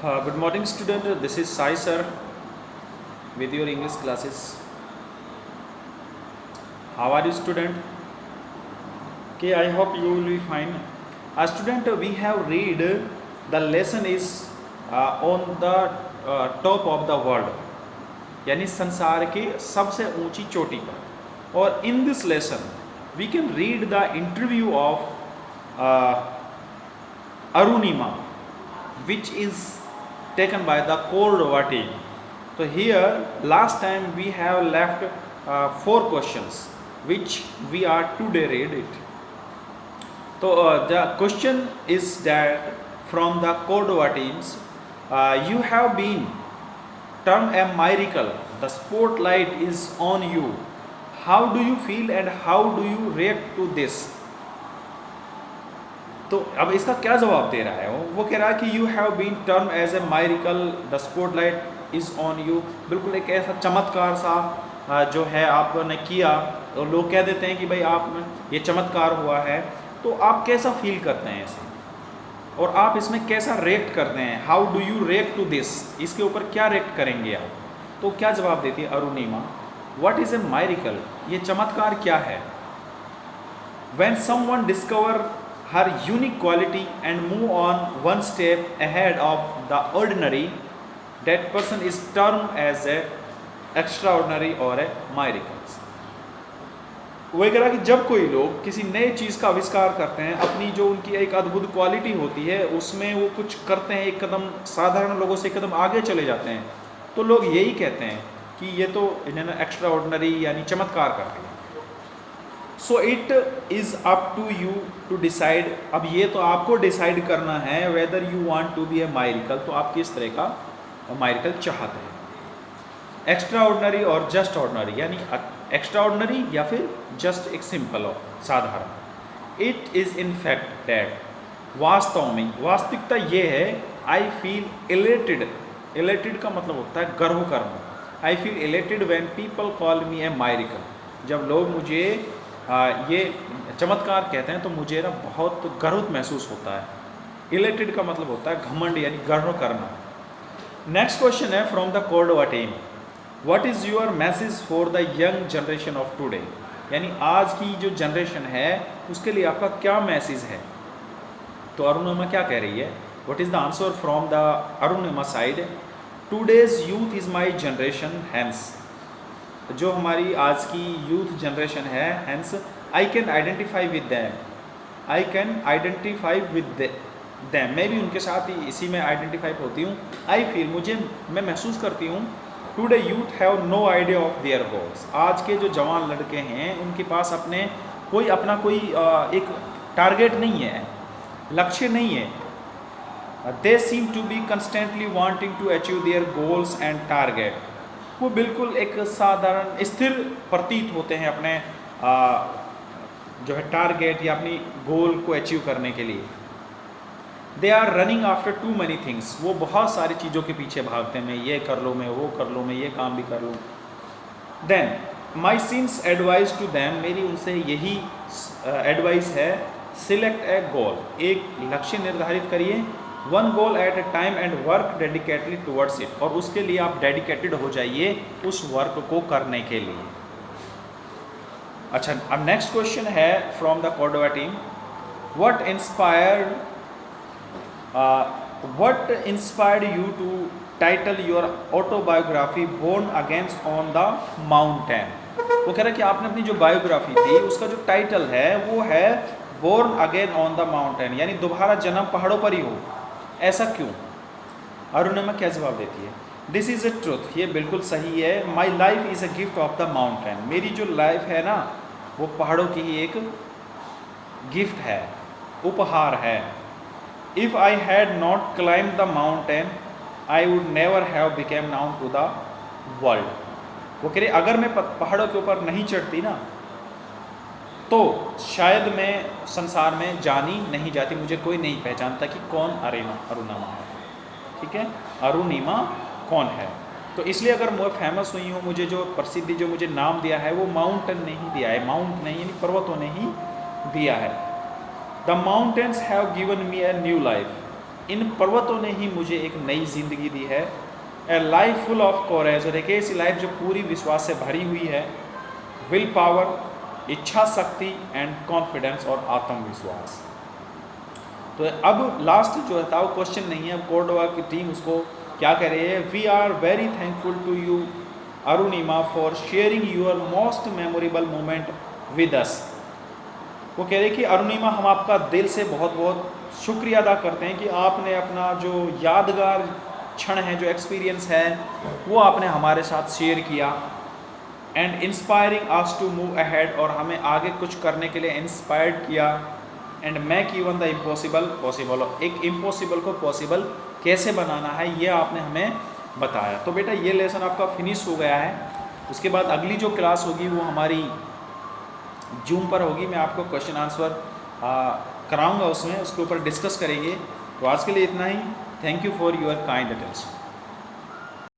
Good morning, student. This is Sai sir with your English classes. How are you, student? Okay, I hope you will be fine. Student, we have read the lesson is on the top of the world, यानी संसार के सबसे ऊंची चोटी पर. और in this lesson we can read the interview of Arunima, which is taken by the Cordova team. So here last time we have left 4 questions which we are today read it. So the question is that from the Cordova teams, you have been termed a miracle. The spotlight is on you. How do you feel and how do you react to this? तो अब इसका क्या जवाब दे रहा है वो कह रहा है कि you have been term as a miracle, the spotlight is on you. बिल्कुल एक ऐसा चमत्कार सा जो है आपने किया, और लोग कह देते हैं कि भाई आप ये चमत्कार हुआ है. तो आप कैसा फील करते हैं इसे और आप इसमें कैसा रिएक्ट करते हैं? How do you react to this, इसके ऊपर क्या रिएक्ट करेंगे आप? तो क्या जवाब देती है अरुणिमा? व्हाट इज़ ए मायरिकल, ये चमत्कार क्या है? When someone discover her unique quality and move on one step ahead of the ordinary, that person is termed as a extraordinary or a miracle. वही कह रहा कि जब कोई लोग किसी नए चीज़ का आविष्कार करते हैं, अपनी जो उनकी एक अद्भुत क्वालिटी होती है उसमें वो कुछ करते हैं, एक कदम साधारण लोगों से एक कदम आगे चले जाते हैं, तो लोग यही कहते हैं कि ये तो इन्होंने एक्स्ट्रा ऑर्डिनरी यानी चमत्कार कर दिया. So it is up to you to decide. अब ये तो आपको डिसाइड करना है whether you want to be a miracle, तो आप किस तरह का मायरिकल चाहते हैं. एक्स्ट्रा ऑर्डिनरी और जस्ट ऑर्डिनरी, यानी एक्स्ट्रा ऑर्डिनरी या फिर जस्ट एक सिंपल और साधारण. It is in fact that, वास्तव में वास्तविकता ये है, आई फील इलेटेड. इलेटेड का मतलब होता है गर्व करना. I feel elated when people call me a miracle. जब लोग मुझे ये चमत्कार कहते हैं तो मुझे ना बहुत गर्व महसूस होता है. इलेटेड का मतलब होता है घमंड यानी गर्व करना. नेक्स्ट क्वेश्चन है from the Cordova team. What is your message for the young generation of today, यानी आज की जो जनरेशन है उसके लिए आपका क्या मैसेज है? तो अरुणिमा क्या कह रही है? What is the answer from the Arunima side? Today's youth is my generation, hence, जो हमारी आज की यूथ जनरेशन है, hence I can identify with them. I can identify with them, मैं भी उनके साथ ही इसी में आइडेंटिफाई होती हूँ. आई फील, मैं महसूस करती हूँ, today youth have no idea of their goals. आज के जो जवान लड़के हैं उनके पास अपना कोई एक टारगेट नहीं है, लक्ष्य नहीं है. They seem to be constantly wanting to achieve their goals and target. वो बिल्कुल एक साधारण स्थिर प्रतीत होते हैं अपने जो है टारगेट या अपनी गोल को अचीव करने के लिए. They are running after too many things. वो बहुत सारी चीज़ों के पीछे भागते हैं, मैं ये कर लूँ, मैं वो कर लूँ, मैं ये काम भी कर लूँ. Then my sincere advice to them, मेरी उनसे यही एडवाइस है, सिलेक्ट ए गोल, एक लक्ष्य निर्धारित करिए, one goal eight A time and work dedicatedly towards it, और उसके लिए आप डेडिकेटेड हो जाइए उस वर्क को करने के लिए. अच्छा, अब नेक्स्ट क्वेश्चन है from the Cordova team. What inspired you to title your autobiography born against on the mountain. वो कह रहा है कि आपने अपनी जो बायोग्राफी थी उसका जो टाइटल है वो है born again on the mountain, यानी दोबारा जन्म पहाड़ों पर ही हो. ऐसा क्यों? अरुणिमा क्या जवाब देती है? दिस इज़ ए ट्रूथ, ये बिल्कुल सही है. My life is a gift of the mountain. मेरी जो लाइफ है ना वो पहाड़ों की ही एक गिफ्ट है, उपहार है. If I had not climb the mountain I would never have became known to the world. वो कह रहे अगर मैं पहाड़ों के ऊपर नहीं चढ़ती ना तो शायद मैं संसार में जानी नहीं जाती, मुझे कोई नहीं पहचानता कि कौन अरुणिमा है. ठीक है, अरुणिमा कौन है. तो इसलिए अगर मैं फेमस हुई हूँ, मुझे जो प्रसिद्धि जो मुझे नाम दिया है वो माउंटेन नहीं दिया है, माउंट नहीं यानी पर्वतों ने ही दिया है. The mountains have given me a new life. इन पर्वतों ने ही मुझे एक नई ज़िंदगी दी है। A life full of courage, और एक ऐसी लाइफ जो पूरी विश्वास से भरी हुई है, विल पावर, इच्छा शक्ति एंड कॉन्फिडेंस, और आत्मविश्वास। तो अब लास्ट जो था वो क्वेश्चन नहीं है, कोर्डोवा की टीम उसको क्या कह रही है, we are very thankful to you Arunima for sharing your most memorable moment with us. वो कह रहे कि अरुणिमा, हम आपका दिल से बहुत बहुत शुक्रिया अदा करते हैं कि आपने अपना जो यादगार क्षण है, जो एक्सपीरियंस है, वो आपने हमारे साथ शेयर किया। And inspiring us to move ahead, और हमें आगे कुछ करने के लिए इंस्पायर्ड किया। And make even the impossible possible, एक इम्पॉसिबल को पॉसिबल कैसे बनाना है ये आपने हमें बताया। तो बेटा ये लेसन आपका फिनिश हो गया है। उसके बाद अगली जो क्लास होगी वो हमारी जूम पर होगी। मैं आपको क्वेश्चन आंसर कराऊंगा, उसमें उसके ऊपर डिस्कस करेंगे। तो आज के लिए इतना ही। Thank you for your kind attention.